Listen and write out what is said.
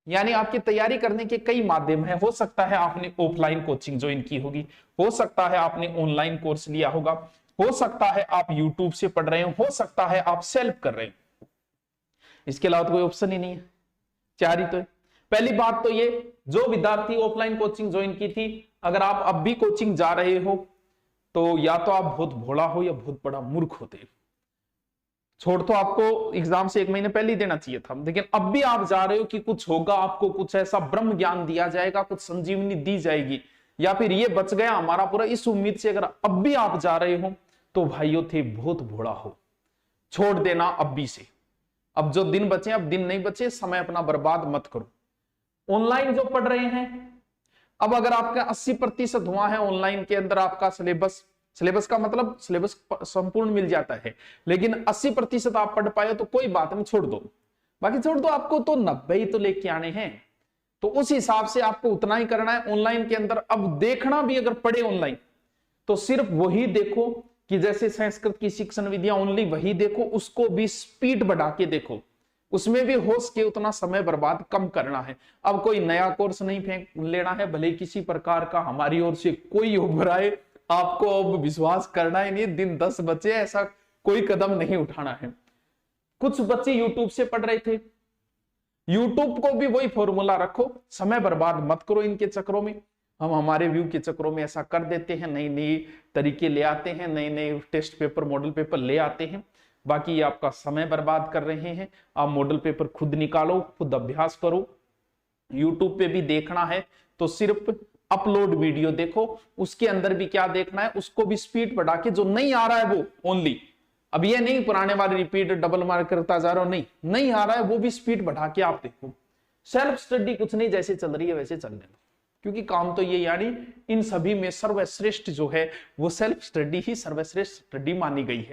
यानी आपकी तैयारी करने के कई माध्यम है। हो सकता है आपने ऑफलाइन कोचिंग ज्वाइन की होगी, हो सकता है आपने ऑनलाइन कोर्स लिया होगा, हो सकता है आप यूट्यूब से पढ़ रहे हो सकता है आप सेल्फ कर रहे हो। इसके अलावा तो कोई ऑप्शन ही नहीं है, चार ही तो है। पहली बात तो ये, जो विद्यार्थी ऑफलाइन कोचिंग ज्वाइन की थी, अगर आप अब भी कोचिंग जा रहे हो तो या तो आप बहुत भोला हो या बहुत बड़ा मूर्ख होते। छोड़ तो आपको एग्जाम से 1 महीने पहले ही देना चाहिए था, लेकिन अब भी आप जा रहे हो कि कुछ होगा, आपको कुछ ऐसा ब्रह्म ज्ञान दिया जाएगा, कुछ संजीवनी दी जाएगी, या फिर ये बच गया हमारा पूरा, इस उम्मीद से अगर अब भी आप जा रहे हो तो भाइयों थे बहुत भोला हो। छोड़ देना अब भी से। अब जो दिन बचे, अब दिन नहीं बचे, समय अपना बर्बाद मत करो। ऑनलाइन जो पढ़ रहे हैं, अब अगर आपका 80% हुआ है ऑनलाइन के अंदर आपका सिलेबस का मतलब सिलेबस संपूर्ण मिल जाता है, लेकिन 80% आप पढ़ पाए तो कोई बात नहीं, छोड़ दो। बाकी छोड़ दो, आपको तो 90 ही तो लेके आने हैं, तो उस हिसाब से आपको उतना ही करना है ऑनलाइन के अंदर। अब देखना भी अगर पढ़े ऑनलाइन तो सिर्फ वही देखो कि जैसे संस्कृत की शिक्षण विधियां, ओनली वही देखो, उसको भी स्पीड बढ़ा के देखो, उसमें भी होश के उतना समय बर्बाद कम करना है। अब कोई नया कोर्स नहीं फेंक लेना है, भले किसी प्रकार का हमारी ओर से कोई उभराए, आपको अब विश्वास करना ही नहीं, दिन 10 बचे ऐसा कोई कदम नहीं उठाना है। कुछ बच्चे यूट्यूब से पढ़ रहे थे, यूट्यूब को भी वही फॉर्मूला रखो, समय बर्बाद मत करो इनके चक्रों में। हम हमारे व्यू के चक्रों में ऐसा कर देते हैं, नई नई तरीके ले आते हैं, नए नए टेस्ट पेपर मॉडल पेपर ले आते हैं, बाकी ये आपका समय बर्बाद कर रहे हैं। आप मॉडल पेपर खुद निकालो, खुद अभ्यास करो। यूट्यूब पे भी देखना है तो सिर्फ अपलोड वीडियो देखो, उसके अंदर भी क्या देखना है, उसको भी स्पीड बढ़ा के, जो नहीं आ रहा है वो ओनली, अब ये नहीं पुराने वाले रिपीट डबल मार्क करता जा रहा हो, नहीं आ रहा है वो भी स्पीड बढ़ा के आप देखो। सेल्फ स्टडी कुछ नहीं, जैसे चल रही है वैसे चलने दो, क्योंकि काम तो ये, यानी इन सभी में सर्वश्रेष्ठ जो है वो सेल्फ स्टडी ही सर्वश्रेष्ठ स्टडी मानी गई है।